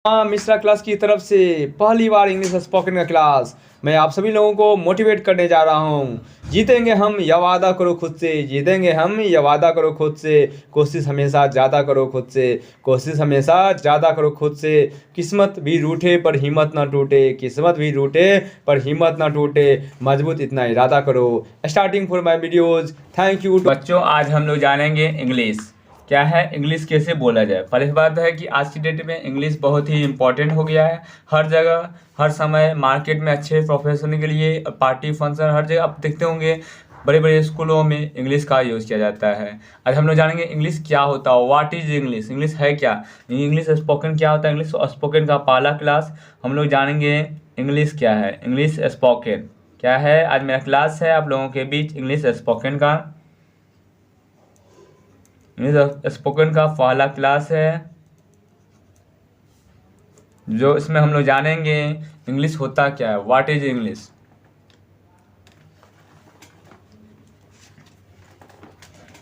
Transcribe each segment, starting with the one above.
हाँ, मिश्रा क्लास की तरफ से पहली बार इंग्लिश स्पोकन का क्लास। मैं आप सभी लोगों को मोटिवेट करने जा रहा हूँ। जीतेंगे हम, यह वादा करो खुद से। जीतेंगे हम, यह वादा करो खुद से। कोशिश हमेशा ज़्यादा करो खुद से। कोशिश हमेशा ज़्यादा करो खुद से। किस्मत भी रूठे पर हिम्मत ना टूटे। किस्मत भी रूठे पर हिम्मत ना टूटे। मजबूत इतना इरादा करो। Starting for my videos. Thank you. बच्चों, आज हम लोग जानेंगे इंग्लिश क्या है, इंग्लिश कैसे बोला जाए। पहली बात है कि आज की डेट में इंग्लिश बहुत ही इम्पोर्टेंट हो गया है। हर जगह हर समय मार्केट में अच्छे प्रोफेशन के लिए पार्टी फंक्शन हर जगह आप देखते होंगे, बड़े बड़े स्कूलों में इंग्लिश का यूज़ किया जाता है। आज हम लोग जानेंगे इंग्लिश क्या होता है, व्हाट इज इंग्लिश, इंग्लिश है क्या, इंग्लिश स्पोकन क्या होता है। इंग्लिश स्पोकन का पहला क्लास हम लोग जानेंगे इंग्लिश क्या है, इंग्लिश स्पोकन क्या है। आज मेरा क्लास है आप लोगों के बीच इंग्लिश स्पोकन का। इंग्लिश स्पोकन का पहला क्लास है जो इसमें हम लोग जानेंगे इंग्लिश होता क्या है, व्हाट इज इंग्लिश।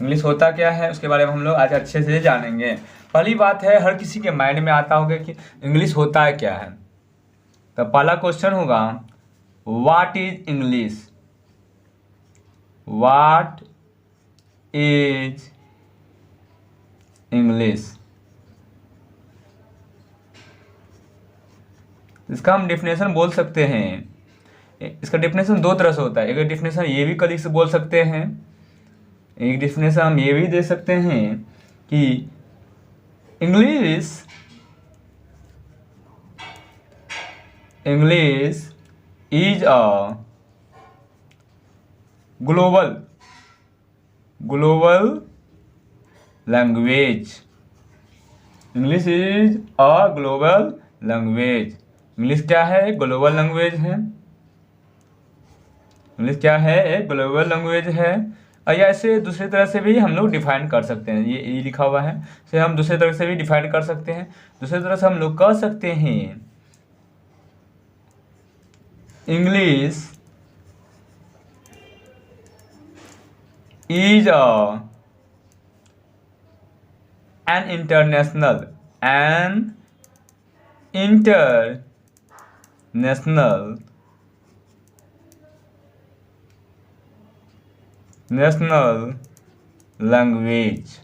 इंग्लिश होता क्या है उसके बारे में हम लोग आज अच्छे से जानेंगे। पहली बात है, हर किसी के माइंड में आता होगा कि इंग्लिश होता है क्या है। तो पहला क्वेश्चन होगा, what is English, what is English. इसका हम डेफिनेशन बोल सकते हैं। इसका डेफिनेशन दो तरह से होता है। एक डेफिनेशन ये भी कभी से बोल सकते हैं, एक डेफिनेशन हम ये भी दे सकते हैं कि English English is a global global language. English is a global language. English क्या है, ग्लोबल लैंग्वेज है। इंग्लिश क्या है, एक ग्लोबल लैंग्वेज है। और या ऐसे दूसरी तरह से भी हम लोग डिफाइन कर सकते हैं, ये लिखा हुआ है, इसे हम दूसरी तरह से भी डिफाइन कर सकते हैं। दूसरी तरह से हम लोग कह सकते हैं English is a an international national language.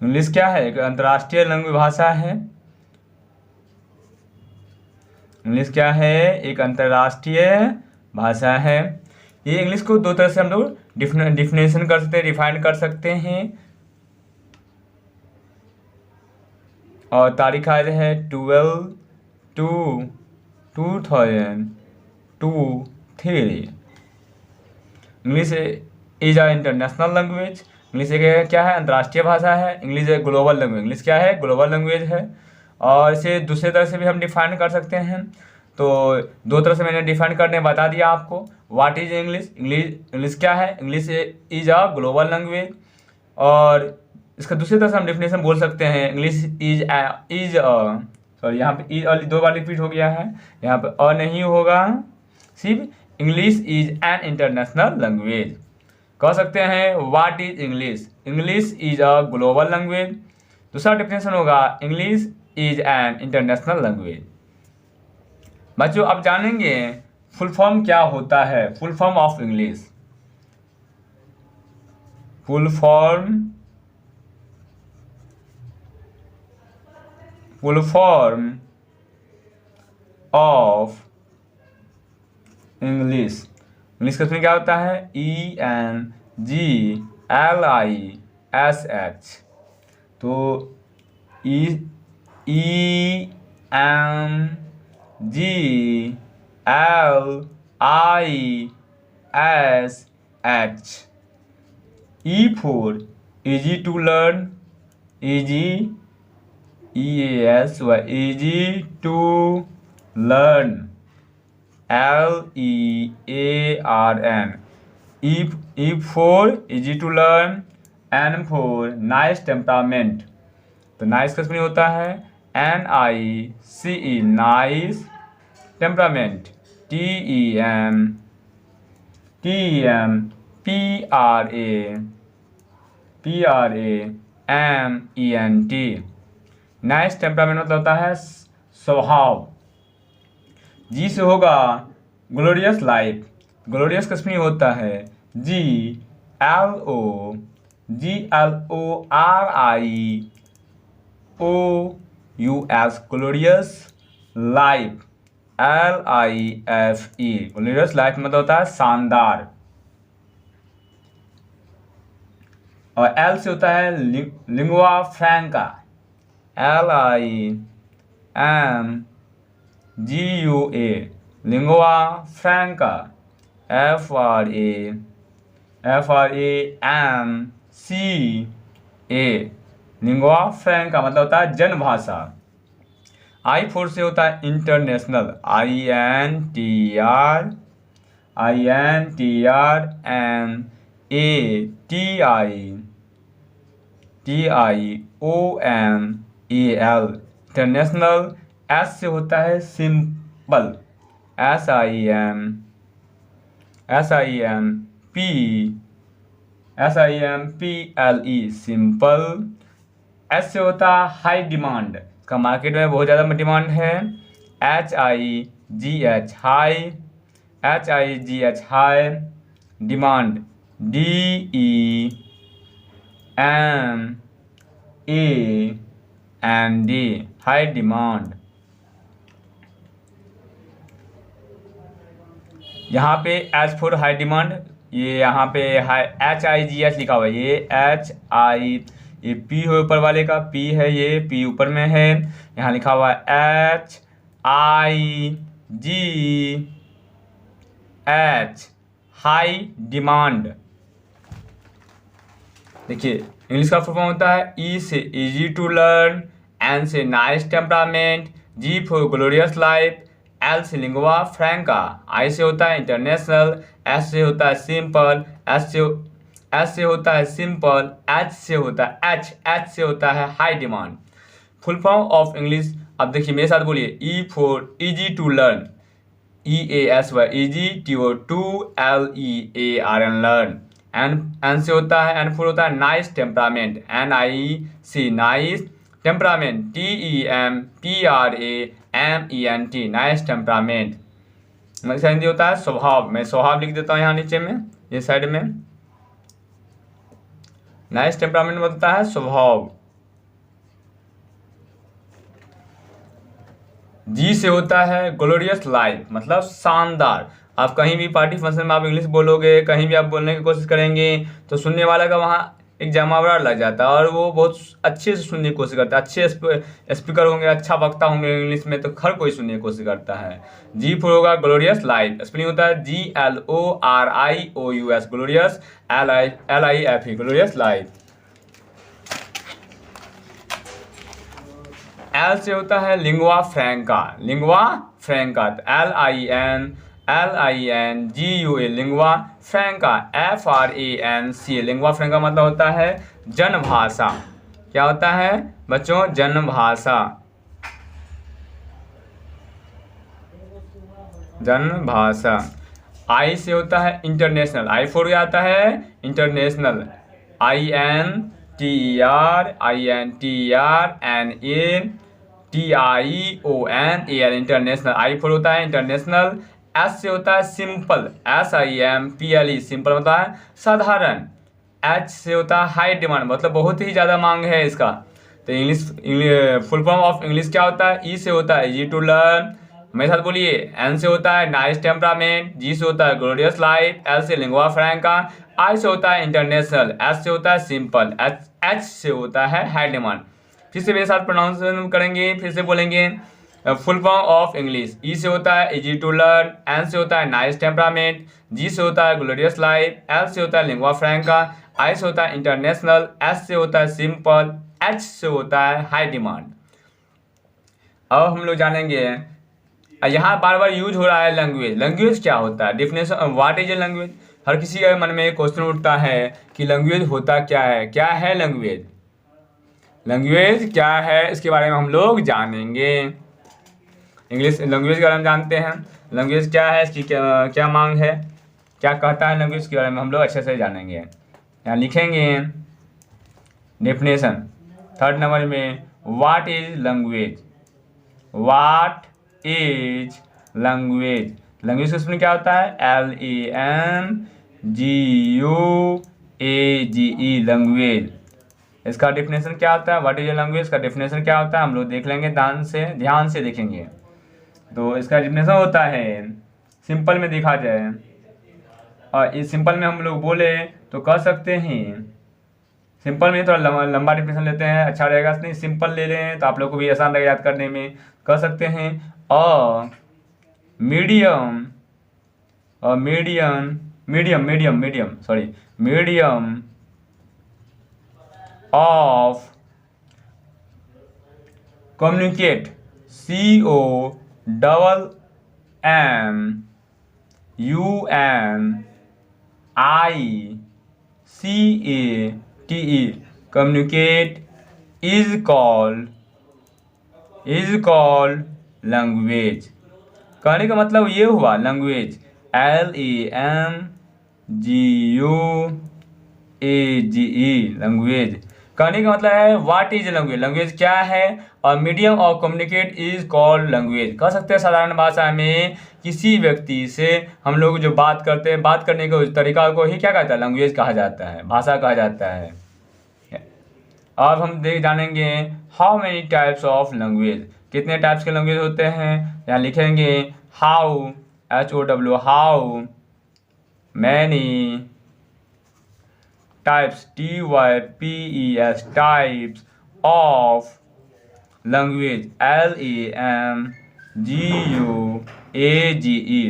English क्या है, एक अंतर्राष्ट्रीय लैंग्वेज भाषा है। इंग्लिश क्या है, एक अंतर्राष्ट्रीय भाषा है। ये इंग्लिश को दो तरह से हम लोग डिफिनेशन कर सकते हैं, डिफाइन कर सकते हैं। और तारीख आज है 12/2/2023। English is a international language. English एक क्या है, अंतर्राष्ट्रीय भाषा है। इंग्लिश एक ग्लोबल लैंग्वेज, इंग्लिश क्या है, ग्लोबल लैंग्वेज है। और इसे दूसरे तरह से भी हम डिफाइन कर सकते हैं। तो दो तरह से मैंने डिफाइन करने बता दिया आपको। व्हाट इज इंग्लिश, इंग्लिश क्या है, English is a global language. और इसका दूसरी तरह से हम डेफिनेशन बोल सकते हैं, इंग्लिश इज सॉरी, यहाँ पे इज दो बार रिपीट हो गया है, यहाँ पे नहीं होगा, सिर्फ English is an international language. कह सकते हैं what is English, English is a global language. दूसरा डेफिनेशन होगा English is an international language. बच्चों, अब जानेंगे फुल फॉर्म क्या होता है, full form of English. Full form of English. English का स्पेलिंग क्या होता है, ENGLISH। तो ENGLISH। E for easy to learn, easy, easy to learn, LEARN। E for easy to learn, N for nice temperament। तो nice का spelling होता है NICE, nice. Temperament TEMPRAMENT। Nice temperament मतलब होता है स्वभाव। जी से होगा ग्लोरियस लाइफ। ग्लोरियस का स्पेलिंग होता है GLORIOUS, glorious life, LIFE। Glorious life मतलब होता है शानदार। और एल से होता है lingua फ्रैंका, LIMGUA, lingua फ्रैंका, FRANCA, lingua फ्रैंका मतलब होता है जन भाषा। I4 से होता है इंटरनेशनल, INTERNATIONAL, इंटरनेशनल। एस से होता है सिंपल, SIMPLE, सिंपल। एस से होता है हाई डिमांड, का मार्केट में बहुत ज़्यादा डिमांड है, HIGH, high, high demand, DEMAND, high demand. यहाँ पे एच फॉर हाई डिमांड, ये यहाँ पे हाई HIGH लिखा हुआ है, ये ये P है ऊपर वाले का, P है, ये P ऊपर में है, यहाँ लिखा हुआ है HIGH, हाई डिमांड। देखिए इंग्लिश का फुल फॉर्म होता है E से इजी टू लर्न, N से nice temperament, G for glorious life, L से लिंगुआ फ्रैंका, I से होता है इंटरनेशनल, S से होता है सिंपल, S से होता है सिंपल, H से होता है high demand. Full form of English, अब देखिए मेरे साथ बोलिए, E for easy to learn, EASY easy, TO2LEARN learn. N से होता है, N फॉर होता है nice temperament, NIC nice temperament, TEMPRAMENT nice temperament. Hindi होता है स्वभाव, मैं स्वभाव लिख देता हूँ यहाँ नीचे में, ये साइड में। नाइस टेम्परामेंट होता है स्वभाव। जी से होता है ग्लोरियस लाइफ मतलब शानदार। आप कहीं भी पार्टी फंक्शन में आप इंग्लिश बोलोगे, कहीं भी आप बोलने की कोशिश करेंगे तो सुनने वाला का वहाँ एक जमावड़ा लग जाता है और वो बहुत अच्छे से सुनने की कोशिश करता है। अच्छे स्पीकर होंगे, अच्छा वक्ता होंगे इंग्लिश में तो हर कोई सुनने की कोशिश करता है। जी फॉर होगा ग्लोरियस लाइफ, स्पेलिंग होता है GLORIOUS, glorious, LIFE, glorious life. L से होता है lingua फ्रैंका, LINGUA, lingua फ्रैंका, FRANCA, lingua फ्रैंका मतलब होता है जन भाषा। क्या होता है बच्चों? जन भाषा, जन भाषा। आई से होता है इंटरनेशनल, I फोर आता है international, INTERNATIONAL, international. I four होता है इंटरनेशनल। एस से होता है सिंपल, SIMPLE, सिंपल होता है साधारण। H से होता है हाई डिमांड मतलब बहुत ही ज़्यादा मांग है इसका। तो English full form of English क्या होता है? E से होता है इजी टू लर्न, मेरे साथ बोलिए। N से होता है नाइस टेम्परामेंट, G से होता है ग्लोरियस लाइफ, L से लिंगुआ फ्रैंका, I से होता है इंटरनेशनल, S से होता है सिंपल, H से होता है हाई डिमांड। फिर से मेरे साथ प्रोनाउंसिएशन करेंगे, फिर से बोलेंगे full form of English. E से होता है इजी टू लर्न, N से होता है नाइस टेम्परामेंट, G से होता है ग्लोरियस लाइफ, L से होता है लिंगुआ फ्रैंका, I से होता है इंटरनेशनल, S से होता है सिंपल, H से होता है हाई डिमांड। अब हम लोग जानेंगे यहाँ बार बार यूज हो रहा है लैंग्वेज। लैंग्वेज क्या होता है? Definition, what is a language. हर किसी के मन में क्वेश्चन उठता है कि लैंग्वेज होता क्या है, क्या है लैंग्वेज। लैंग्वेज क्या है इसके बारे में हम लोग जानेंगे। इंग्लिश लैंग्वेज के बारे में जानते हैं, लैंग्वेज क्या है, इसकी क्या मांग है, क्या कहता है लैंग्वेज के बारे में हम लोग अच्छे से जानेंगे। यहाँ लिखेंगे डेफिनेशन, थर्ड नंबर में what is language, what is language. Language का स्पेलिंग क्या होता है, LANGUAGE, लैंग्वेज। इसका डेफिनेशन क्या होता है, व्हाट इज लैंग्वेज का डेफिनेशन क्या होता है, हम लोग देख लेंगे, ध्यान से देखेंगे। तो इसका डेफिनेशन होता है, सिंपल में देखा जाए, और इस सिंपल में हम लोग बोले तो कह सकते हैं, सिंपल में थोड़ा लंबा डेफिनेशन लेते हैं, अच्छा रहेगा, नहीं सिंपल ले लें तो आप लोग को भी आसान लगेगा याद करने में। कह सकते हैं medium of communicate, COMMUNICATE, communicate is called language। कहने का मतलब ये हुआ लैंग्वेज, LANGUAGE, लैंग्वेज। कहने का मतलब है व्हाट इज लैंग्वेज, लैंग्वेज क्या है, और medium of communicate is called language. कह सकते हैं साधारण भाषा में किसी व्यक्ति से हम लोग जो बात करते हैं, बात करने के तरीका को ही क्या कहता है, लैंग्वेज कहा जाता है, भाषा कहा जाता है। अब हम जानेंगे how many types of language, कितने टाइप्स के लैंग्वेज होते हैं। यहाँ लिखेंगे how, HOW, how many types, TYPES, types of language, LANGUAGE,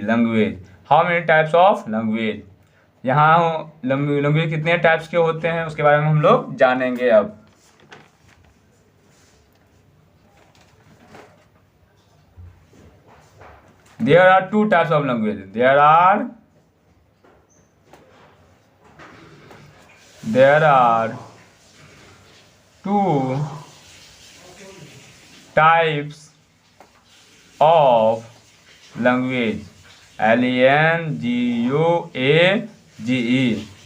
language. How many types of language, यहाँ लैंग्वेज कितने टाइप्स के होते हैं उसके बारे में हम लोग जानेंगे। अब there are two types of language, there are two types of language, LANGUAGE,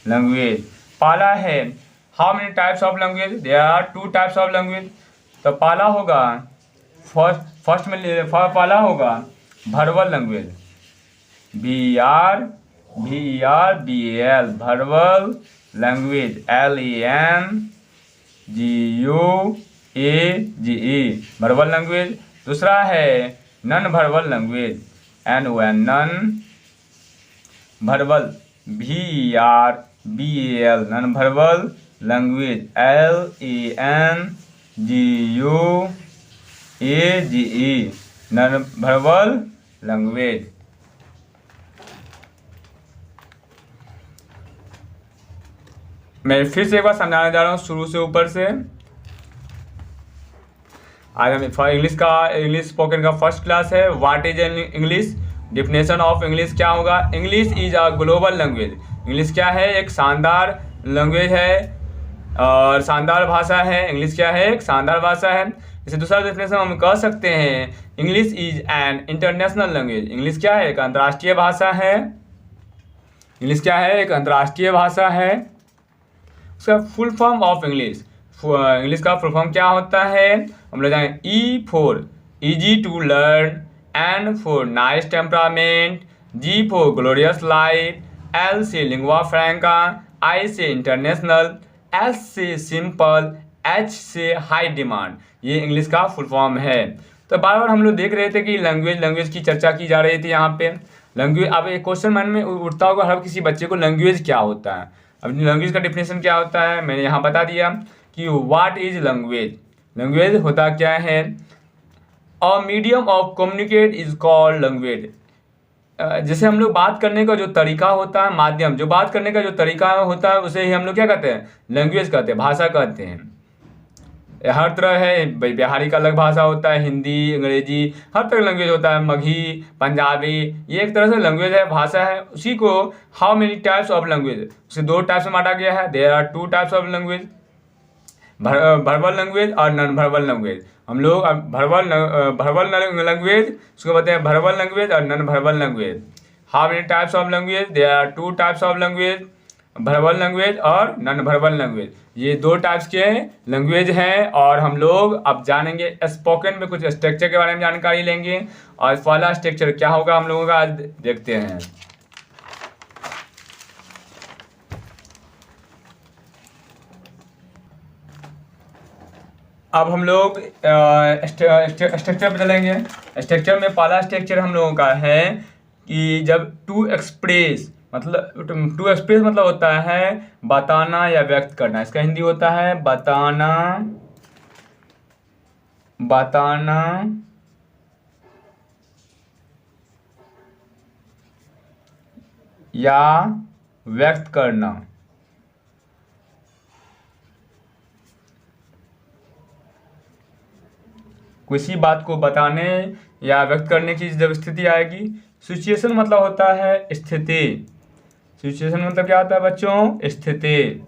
language। पहला है how many types of language, there are two types of language। तो पहला होगा फर्स्ट में पहला होगा verbal language, VERBAL, verbal language, LANGUAGE, verbal language. दूसरा है non verbal language, non verbal, VERBAL, non verbal language, LANGUAGE, non verbal language. मैं फिर से एक बार समझाने जा रहा हूँ शुरू से ऊपर से। आज हम इंग्लिश स्पोकन का फर्स्ट क्लास है। What is English, definition of English क्या होगा। English is a global language, English क्या है, एक शानदार लैंग्वेज है और शानदार भाषा है। इंग्लिश क्या है, एक शानदार भाषा है। इसे दूसरा डेफिनेशन हम कह सकते हैं English is an international language, English क्या है, एक अंतर्राष्ट्रीय भाषा है। इंग्लिश क्या है, एक अंतर्राष्ट्रीय भाषा है। उसका full form of English, English का फुल फॉर्म क्या होता है, हम लोग जाएंगे E for easy to learn, N for nice temperament, G for glorious life, L से लिंगुआ फ्रैंका, I से इंटरनेशनल, S से सिंपल, H से हाई डिमांड। ये इंग्लिश का फुल फॉर्म है। तो बार बार हम लोग देख रहे थे कि लैंग्वेज की चर्चा की जा रही थी यहाँ पे। लैंग्वेज, अब एक क्वेश्चन मन में उठता होगा हर किसी बच्चे को, लैंग्वेज क्या होता है। अब लैंग्वेज का डेफिनेशन क्या होता है मैंने यहाँ बता दिया कि व्हाट इज लैंग्वेज, लैंग्वेज होता क्या है, a medium of communicate is called language. जैसे हम लोग बात करने का जो तरीका होता है, माध्यम, जो बात करने का जो तरीका होता है उसे ही हम लोग क्या कहते हैं, लैंग्वेज कहते हैं, भाषा कहते हैं। हर तरह है, बिहारी का अलग भाषा होता है, हिंदी, अंग्रेजी, हर तरह लैंग्वेज होता है, मगही, पंजाबी, ये एक तरह से लैंग्वेज है, भाषा है। उसी को how many types of language, उसे दो टाइप्स में बांटा गया है। There are two types of language, verbal language और नॉन वर्बल लैंग्वेज। हम लोग वर्बल लैंग्वेज उसको बताते हैं, वर्बल लैंग्वेज और non verbal language. How many types of language, there are two types of language, verbal language और non verbal language, ये दो टाइप्स के लैंग्वेज हैं। और हम लोग अब जानेंगे स्पोकन में कुछ स्ट्रक्चर के बारे में जानकारी लेंगे। और पहला स्ट्रक्चर क्या होगा हम लोगों का, आज देखते हैं। अब हम लोग स्ट्रक्चर पे चलेंगे। स्ट्रक्चर में पहला स्ट्रक्चर हम लोगों का है कि जब टू एक्सप्रेस मतलब होता है बताना या व्यक्त करना। इसका हिंदी होता है बताना या व्यक्त करना। किसी बात को बताने या व्यक्त करने की जब स्थिति आएगी। सिचुएशन मतलब होता है स्थिति। सिचुएशन मतलब क्या होता है बच्चों, स्थिति।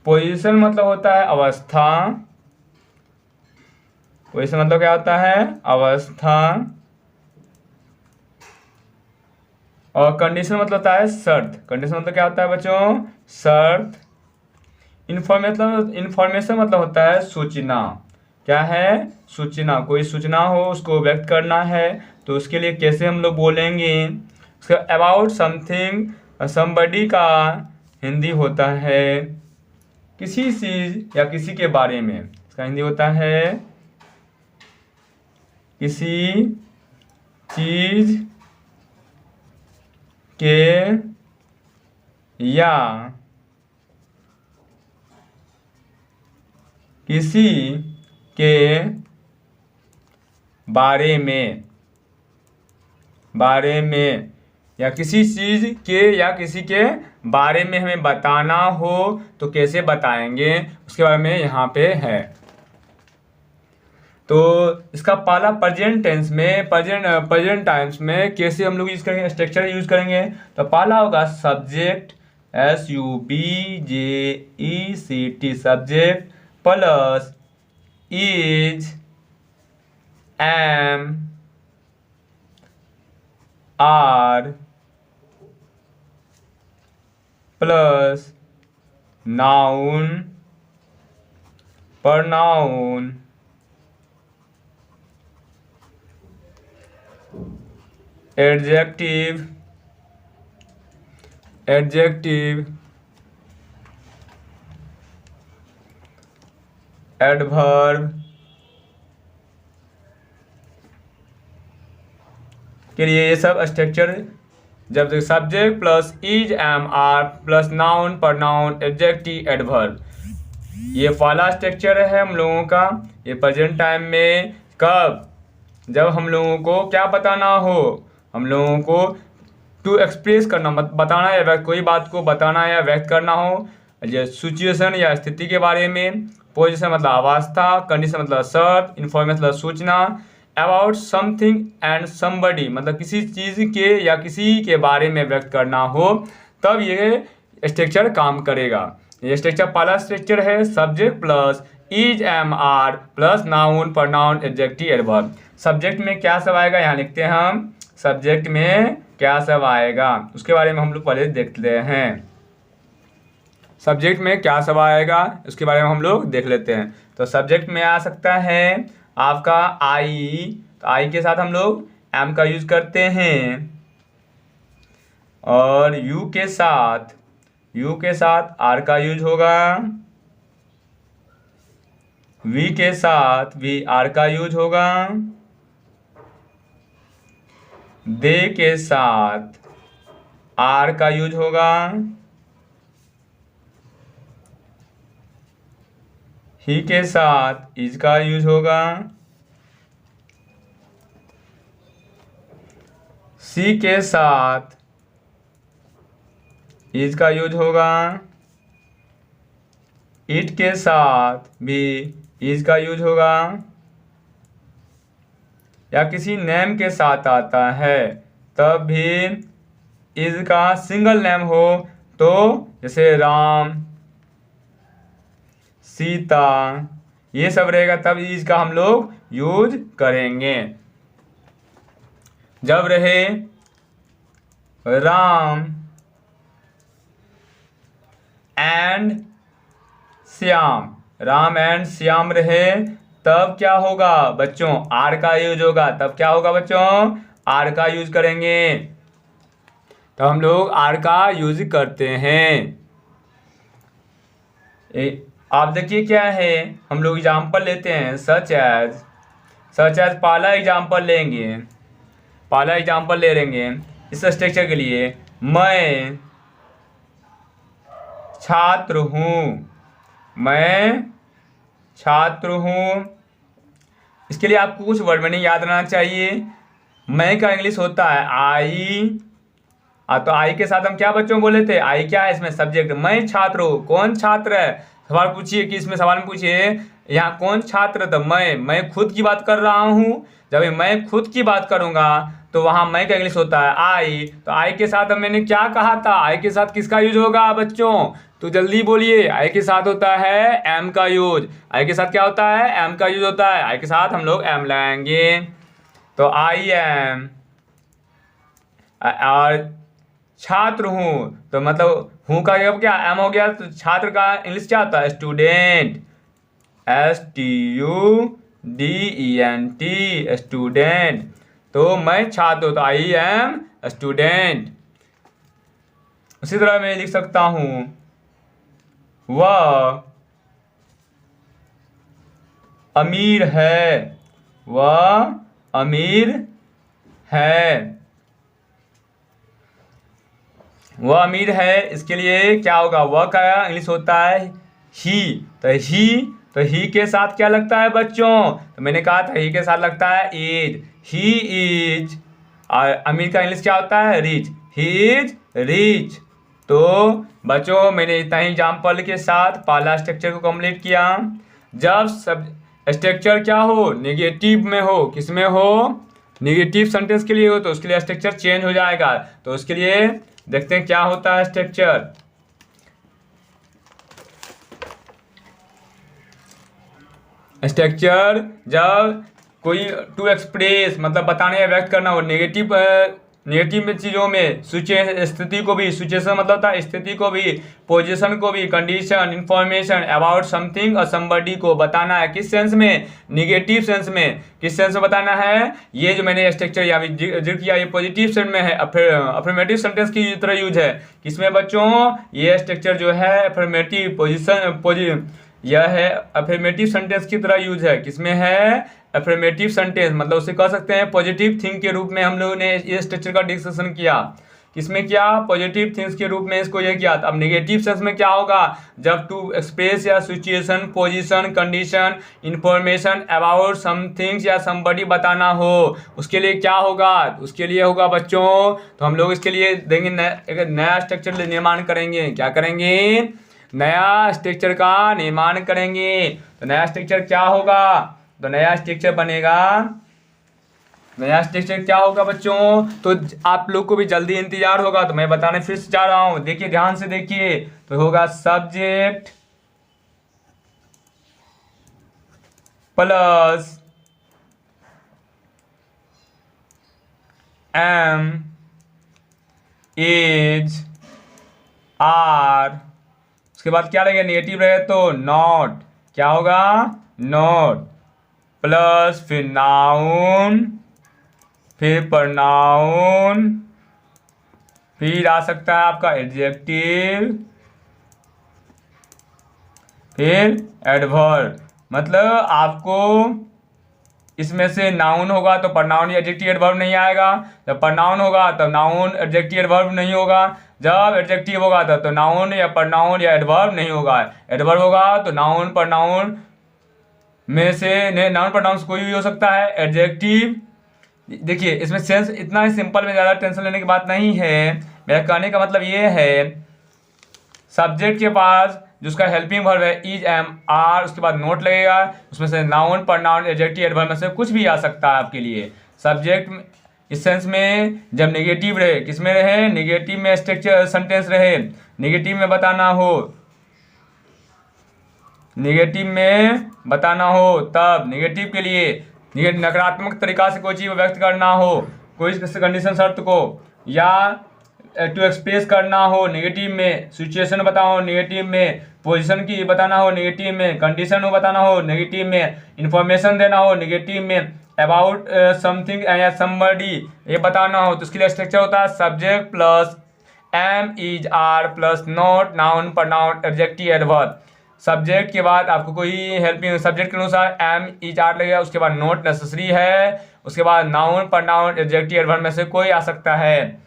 पोजीशन मतलब होता है अवस्था। पोजीशन मतलब क्या होता है, अवस्था। और कंडीशन मतलब होता है शर्त। कंडीशन मतलब क्या होता है बच्चों, शर्त। इंफॉर्मेशन मतलब होता है सूचना। क्या है, सूचना। कोई सूचना हो उसको व्यक्त करना है तो उसके लिए कैसे हम लोग बोलेंगे। उसका अबाउट समथिंग समबडी का हिंदी होता है किसी चीज या किसी के बारे में। इसका हिंदी होता है किसी चीज के या किसी के बारे में या किसी चीज के या किसी के बारे में हमें बताना हो तो कैसे बताएंगे, उसके बारे में यहाँ पे है। तो इसका पहला प्रेजेंट टेंस में प्रेजेंट टाइम्स में कैसे हम लोग यूज करेंगे, स्ट्रक्चर यूज करेंगे। तो पहला होगा subject, SUBJECT, subject plus is, am, are plus noun, pronoun, adjective, adverb के लिए ये सब स्ट्रक्चर जब subject plus is, am, are plus noun, pronoun, adjective, adverb, ये पहला स्ट्रक्चर है हम लोगों का। ये प्रेजेंट टाइम में कब, जब हम लोगों को क्या बताना हो, हम लोगों को टू एक्सप्रेस करना, बताना या कोई बात को बताना या व्यक्त करना हो, ये सिचुएशन या स्थिति के बारे में। पोजीशन मतलब अवस्था, कंडीशन मतलब शर्त, इंफॉर्मेशन मतलब सूचना, अबाउट समथिंग एंड समबडी मतलब किसी चीज़ के या किसी के बारे में व्यक्त करना हो, तब ये स्ट्रक्चर काम करेगा। ये स्ट्रक्चर पहला स्ट्रक्चर है subject plus is, am, are plus noun, pronoun, adjective, adverb. Subject में क्या सब आएगा यहाँ लिखते हैं हम, सब्जेक्ट में क्या सब आएगा उसके बारे में हम लोग पहले देखते हैं। सब्जेक्ट में क्या सब आएगा उसके बारे में हम लोग देख लेते हैं। तो सब्जेक्ट में आ सकता है आपका आई, तो आई के साथ हम लोग एम का यूज करते हैं। और यू के साथ आर का यूज होगा। वी के साथ भी आर का यूज होगा। दे के साथ आर का यूज होगा। ही के साथ इज का यूज होगा। सी के साथ इज का यूज होगा। इट के साथ भी इज का यूज होगा। या किसी नेम के साथ आता है तब भी इज का सिंगल नेम हो तो जैसे राम, सीता, ये सब रहेगा तब इज का हम लोग यूज करेंगे। जब रहे राम, एंड श्याम, राम एंड श्याम रहे, तब क्या होगा बच्चों, आर का यूज होगा। तब क्या होगा बच्चों, आर का यूज करेंगे। तो हम लोग आर का यूज करते हैं। आप देखिए क्या है, हम लोग एग्जाम्पल लेते हैं, सच एज पहला एग्जाम्पल लेंगे, पहला एग्जाम्पल ले लेंगे इस स्ट्रक्चर के लिए। मैं छात्र हूँ, मैं छात्र हूँ। इसके लिए आपको कुछ वर्ड मीनिंग याद रहना चाहिए। मैं का इंग्लिश होता है आई, तो आई के साथ हम क्या बच्चों बोले थे, आई क्या है इसमें सब्जेक्ट। मैं छात्र हूँ, कौन छात्र है, सवाल पूछिए कि इसमें सवाल में पूछिए यहाँ कौन छात्र, तो मैं खुद की बात कर रहा हूँ। जब मैं खुद की बात करूंगा तो वहां मैं का इंग्लिश होता है आई। तो आई के साथ अब मैंने क्या कहा था, आई के साथ किसका यूज होगा बच्चों, तो जल्दी बोलिए। आई के साथ होता है एम का यूज। आई के साथ क्या होता है, एम का यूज होता है। आई के साथ हम लोग एम लाएंगे, तो आई एम। और छात्र हूँ तो मतलब हूँ का अब क्या एम हो गया, तो छात्र का इंग्लिश क्या होता है, स्टूडेंट, STUDENT, स्टूडेंट। तो मैं छात्र हूँ तो आई एम स्टूडेंट। उसी तरह मैं लिख सकता हूँ वह अमीर है, वह अमीर है, वह अमीर है। इसके लिए क्या होगा, वह का इंग्लिश होता है ही। तो ही के साथ क्या लगता है बच्चों, तो मैंने कहा था ही के साथ लगता है इज, ही इज। और अमीर का इंग्लिश क्या होता है, रिच, ही इज रिच। तो बच्चों मैंने इतना ही एग्जाम्पल के साथ पहला स्ट्रक्चर को कंप्लीट किया। जब सब स्ट्रक्चर क्या हो, नेगेटिव में हो, किस में हो, नेगेटिव सेंटेंस के लिए हो, तो उसके लिए स्ट्रक्चर चेंज हो जाएगा। तो उसके लिए देखते हैं क्या होता है स्ट्रक्चर। स्ट्रक्चर जब कोई टू एक्सप्रेस मतलब बताने या व्यक्त करना हो, नेगेटिव में चीज़ों में स्थिति को भी, सिचुएशन मतलब होता है स्थिति को भी, पोजीशन को भी, कंडीशन, इंफॉर्मेशन अबाउट समथिंग और समबडी को बताना है। किस सेंस में, निगेटिव सेंस में। किस सेंस में बताना है, ये जो मैंने स्ट्रक्चर यहाँ जिक्र किया ये पॉजिटिव सेंस में है, अफर्मेटिव सेंटेंस की तरह यूज है। किसमें बच्चों, ये स्ट्रक्चर जो है अफर्मेटिव पोजिशन यह है अफर्मेटिव सेंटेंस की तरह यूज है। किसमें है, अफर्मेटिव सेंटेंस, मतलब उसे कह सकते हैं पॉजिटिव थिंग के रूप में हम लोगों ने ये स्ट्रक्चर का डिस्कशन किया। किसमें किया, पॉजिटिव थिंग्स के रूप में इसको ये किया। अब नेगेटिव सेंस में क्या होगा, जब टू एक्सप्रेस या situation, position, condition, information about somethings या समबडी बताना हो, उसके लिए क्या होगा, उसके लिए होगा बच्चों, तो हम लोग इसके लिए देंगे एक नया स्ट्रक्चर निर्माण करेंगे। क्या करेंगे, नया स्ट्रक्चर का निर्माण करेंगे। तो नया स्ट्रक्चर क्या होगा, तो नया स्ट्रक्चर बनेगा, नया स्ट्रक्चर क्या होगा बच्चों, तो आप लोग को भी जल्दी इंतजार होगा, तो मैं बताने फिर से जा रहा हूं, देखिए ध्यान से देखिए। तो होगा subject plus am is are, उसके बाद क्या लगेगा, नेगेटिव रहे तो नॉट, क्या होगा, नॉट, प्लस फिर नाउन, फिर प्रनाउन, फिर आ सकता है आपका एडजेक्टिव, फिर एडवर्ब। मतलब आपको इसमें से नाउन होगा तो प्रनाउन या एडजेक्टिव एडवर्ब नहीं आएगा, जब प्रनाउन होगा तो नाउन एडजेक्टिव एडवर्ब नहीं होगा, जब एडजेक्टिव होगा तो नाउन या प्रनाउन या एडवर्ब नहीं होगा। एडवर्ब होगा तो नाउन प्रनाउन में से, नाउन प्रनाउन कोई भी हो सकता है। एडजेक्टिव देखिए इसमें सेंस इतना ही सिंपल में, ज़्यादा टेंशन लेने की बात नहीं है। मेरा कहने का मतलब ये है, सब्जेक्ट के पास जिसका हेल्पिंग वर्ब है इज, एम, आर, उसके बाद नोट लगेगा, उसमें से नाउन प्रनाउन एडजेक्टिव एडवर्ब में से कुछ भी आ सकता है आपके लिए। सब्जेक्ट इस सेंस में जब नेगेटिव रहे, किसमें रहे, नेगेटिव में स्ट्रक्चर सेंटेंस रहे, नेगेटिव में बताना हो, नेगेटिव में बताना हो, तब नेगेटिव के लिए नकारात्मक तरीका से कोई चीज़ व्यक्त करना हो, कोई कंडीशन शर्त को, या टू एक्सप्रेस करना हो नेगेटिव में, सिचुएशन बताओ नेगेटिव में, पोजीशन की बताना हो नेगेटिव में, कंडीशन हो बताना हो नेगेटिव में, इंफॉर्मेशन देना हो नेगेटिव में, अबाउट समथिंग या समबडी ये बताना हो, तो उसके लिए स्ट्रक्चर होता है subject plus am is are plus not noun pronoun adjective adverb. Subject के बाद आपको कोई हेल्पिंग सब्जेक्ट के अनुसार एम इज आर लगेगा, उसके बाद नॉट नेसेसरी है, उसके बाद नाउन प्रोनाउन एडजेक्टिव एडवर्ब में से कोई आ सकता है।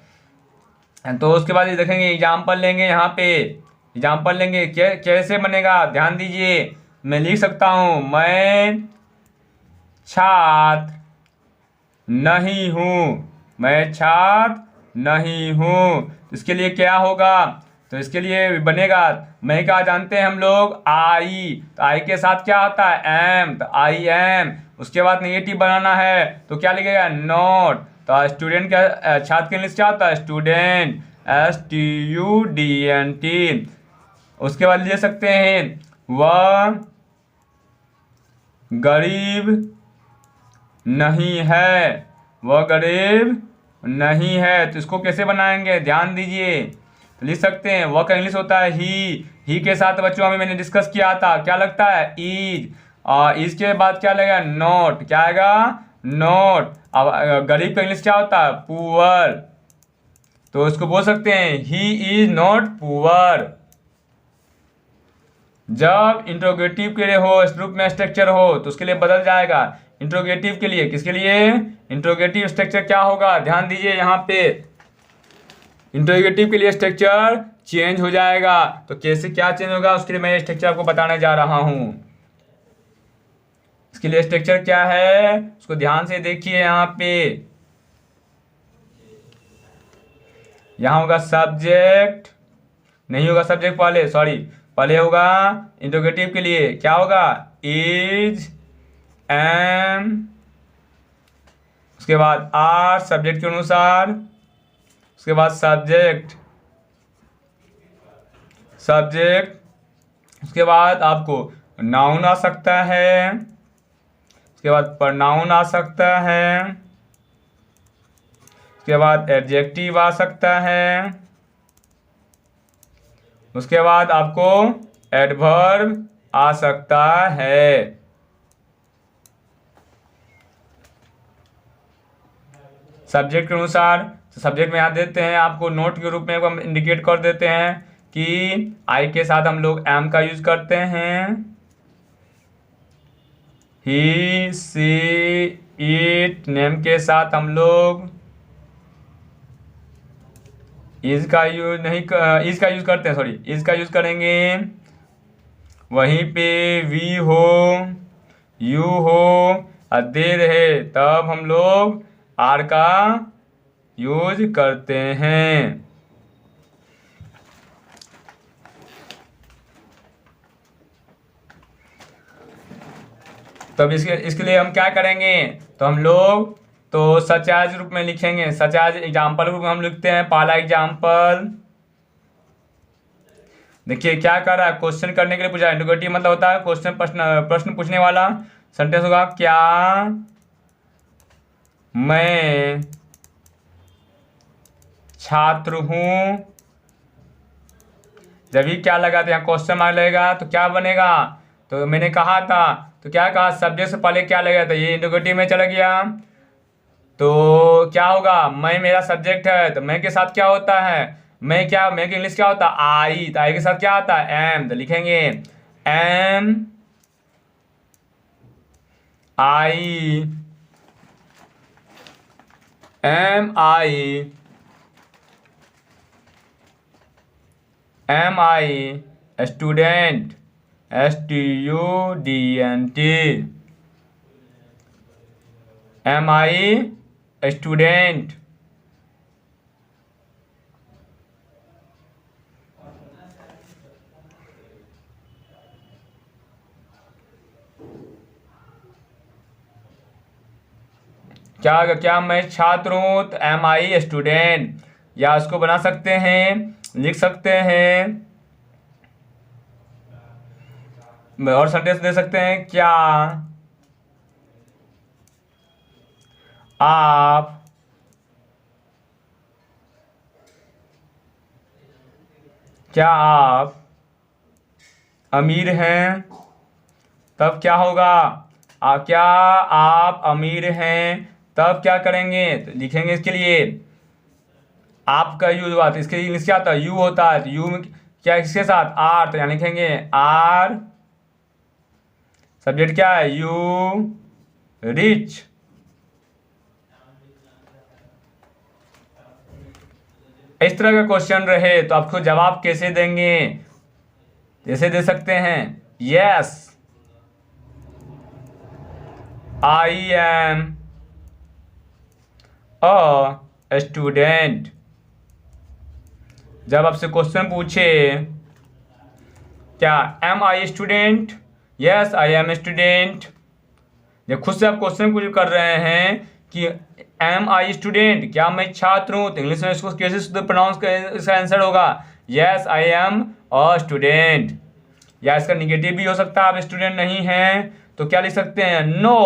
तो उसके बाद ये देखेंगे एग्जाम्पल लेंगे, यहाँ पे एग्जाम्पल लेंगे कैसे बनेगा ध्यान दीजिए। मैं लिख सकता हूँ मैं छात्र नहीं हूँ, मैं छात्र नहीं हूँ। इसके लिए क्या होगा, तो इसके लिए बनेगा मैं क्या जानते हैं हम लोग आई, तो आई के साथ क्या आता है एम, तो आई एम। उसके बाद नेगेटिव बनाना है तो क्या लिखेगा नॉट, तो स्टूडेंट का छात्र के इंग्लिश क्या होता है स्टूडेंट, STUDENT। उसके बाद ले सकते हैं वह गरीब नहीं है, वह गरीब नहीं है। तो इसको कैसे बनाएंगे ध्यान दीजिए, तो लिख सकते हैं वह का इंग्लिश होता है ही के साथ बच्चों अभी मैंने डिस्कस किया था क्या लगता है इज, और इसके बाद क्या लगेगा नॉट, क्या आएगा नॉट। अब गरीब का इंग्लिश क्या होता है पुअर, तो इसको बोल सकते हैं ही इज नॉट पुअर। जब इंट्रोगेटिव के लिए हो रूप में स्ट्रक्चर हो तो उसके लिए बदल जाएगा। इंट्रोगेटिव के लिए किसके लिए, इंट्रोगेटिव स्ट्रक्चर क्या होगा ध्यान दीजिए, यहाँ पे इंट्रोगेटिव के लिए स्ट्रक्चर चेंज हो जाएगा। तो कैसे क्या चेंज होगा उसके लिए मैं स्ट्रक्चर आपको बताने जा रहा हूं। इसके लिए स्ट्रक्चर क्या है उसको ध्यान से देखिए, यहाँ पे यहाँ होगा सब्जेक्ट, नहीं होगा सब्जेक्ट पहले, सॉरी पहले होगा इंट्रोगेटिव के लिए क्या होगा इज एम, उसके बाद आर सब्जेक्ट के अनुसार, उसके बाद सब्जेक्ट, उसके बाद आपको नाउन आ सकता है, उसके बाद प्रोनाउन आ सकता है, उसके बाद एडजेक्टिव आ सकता है, उसके बाद आपको एडवर्ब आ सकता है। सब्जेक्ट के अनुसार तो सब्जेक्ट में यहाँ देते हैं आपको नोट के रूप में हम इंडिकेट कर देते हैं कि आई के साथ हम लोग एम का यूज करते हैं, ही सी इट। नेम के साथ हम लोग इज का यूज नहीं इज का यूज करते हैं, सॉरी इज का यूज करेंगे। वहीं पे वी हो यू हो दे रहे तब हम लोग आर का यूज करते हैं। तब इसके लिए हम क्या करेंगे, तो हम लोग तो सच एज रूप में लिखेंगे, सच एज एग्जाम्पल रूप में हम लिखते हैं। पहला एग्जाम्पल देखिए क्या कर रहा है, क्वेश्चन करने के लिए पूछा। इंट्रोगेटिव मतलब होता है क्वेश्चन, प्रश्न पूछने वाला। सेंटेंस होगा क्या मैं छात्र हूं, जब भी क्या लगाते हैं क्वेश्चन मार्क लगेगा तो क्या बनेगा, तो मैंने कहा था तो क्या कहा सब्जेक्ट से पहले क्या लगेगा, तो ये इंट्रोगेटिव में चला गया। तो क्या होगा मैं मेरा सब्जेक्ट है, तो मैं के साथ क्या होता है मैं क्या, मैं के इंग्लिश क्या होता है आई, तो आई के साथ क्या आता है एम, तो लिखेंगे am I, M I, M I student, STUDENT, M I student. क्या मैं छात्र हूँ, तो एम आई स्टूडेंट। या उसको बना सकते हैं, लिख सकते हैं और सेंटेंस दे सकते हैं क्या आप क्या आप अमीर हैं? तब क्या होगा? क्या आप अमीर हैं? तब क्या करेंगे? तो लिखेंगे इसके लिए आपका यूज हुआ, तो इसके इंग्लिश क्या होता है? यू होता है। तो यू में क्या इसके साथ? आर, तो यहाँ लिखेंगे आर। सब्जेक्ट क्या है? You rich. इस तरह का क्वेश्चन रहे तो आपको जवाब कैसे देंगे? जैसे दे सकते हैं, yes I am a student. जब आपसे क्वेश्चन पूछे क्या am I student? Yes I am student. जब खुद से आप क्वेश्चन कुछ कर रहे हैं कि एम आई स्टूडेंट, क्या मैं छात्र हूँ, तो इंग्लिश में इसको कैसे शुद्ध प्रोनाउंस इसका आंसर होगा? Yes I am a student. या इसका निगेटिव भी हो सकता है, आप स्टूडेंट नहीं हैं तो क्या लिख सकते हैं? No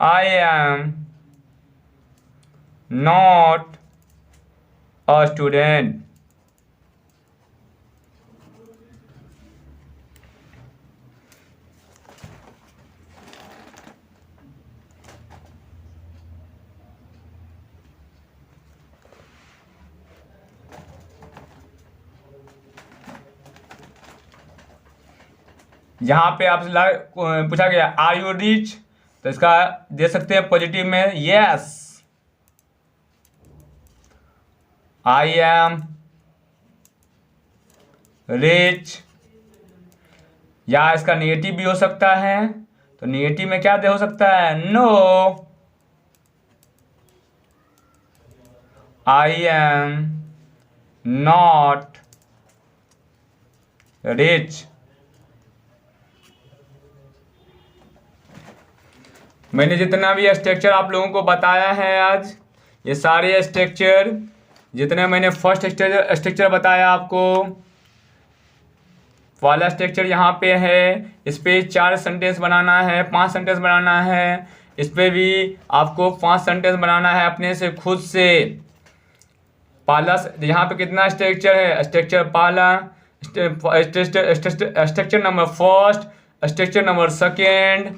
I am not a student. यहाँ पे आपसे पूछा गया आर यू रिच, तो इसका दे सकते हैं पॉजिटिव में यस आई एम रिच। या इसका नेगेटिव भी हो सकता है, तो नेगेटिव में क्या दे हो सकता है? No I am not rich. मैंने जितना भी स्ट्रक्चर आप लोगों को बताया है आज, ये सारे स्ट्रक्चर जितने मैंने फर्स्ट स्ट्रक्चर बताया आपको, वाला स्ट्रक्चर यहाँ पे है, इस पे 4 सेंटेंस बनाना है, 5 सेंटेंस बनाना है, इस पे भी आपको 5 सेंटेंस बनाना है अपने से खुद से। पहला यहाँ पे कितना स्ट्रक्चर है? स्ट्रक्चर पहला, structure number first, structure number second,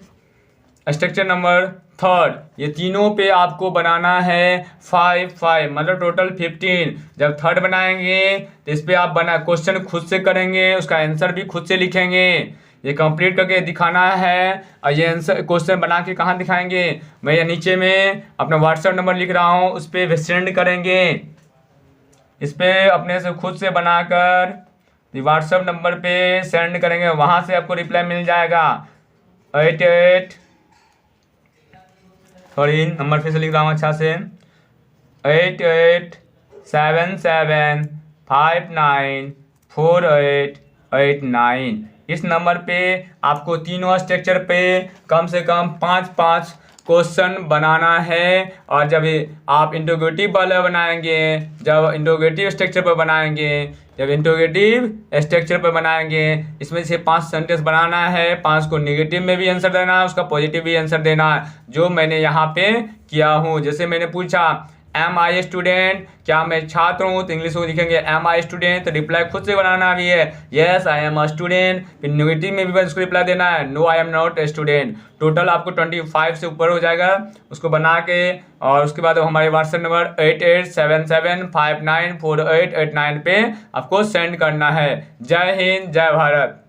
structure number third, ये तीनों पे आपको बनाना है 5 मतलब टोटल 15। जब थर्ड बनाएंगे तो इस पे आप क्वेश्चन खुद से करेंगे, उसका आंसर भी खुद से लिखेंगे। ये कंप्लीट करके दिखाना है। और ये आंसर क्वेश्चन बना के कहाँ दिखाएंगे? मैं ये नीचे में अपना व्हाट्सएप नंबर लिख रहा हूँ, उस पर सेंड करेंगे। इस पे अपने से खुद से बनाकर व्हाट्सएप नंबर पे सेंड करेंगे, वहाँ से आपको रिप्लाई मिल जाएगा। 88 सॉरी नंबर फिर से लिख रहा हूँ अच्छा से, 8877594889। इस नंबर पे आपको तीनों स्ट्रक्चर पे कम से कम 5 क्वेश्चन बनाना है। और जब आप इंट्रोगेटिव वाला बनाएंगे, जब इंट्रोगेटिव स्ट्रक्चर पर बनाएंगे, जब इंट्रोगेटिव स्ट्रक्चर पर बनाएंगे, इसमें से 5 सेंटेंस बनाना है। 5 को नेगेटिव में भी आंसर देना है, उसका पॉजिटिव भी आंसर देना है, जो मैंने यहाँ पे किया हूँ। जैसे मैंने पूछा एम आई स्टूडेंट, क्या मैं छात्र हूँ, तो इंग्लिश में लिखेंगे एम आई स्टूडेंट, तो रिप्लाई खुद से बनाना भी है yes I am a student. फिर नेगेटिव में भी उसको रिप्लाई देना है no I am not a student. Total आपको 25 से ऊपर हो जाएगा उसको बना के। और उसके बाद हमारे व्हाट्सएप नंबर 8877594889 पे आपको सेंड करना है। जय हिंद, जय भारत।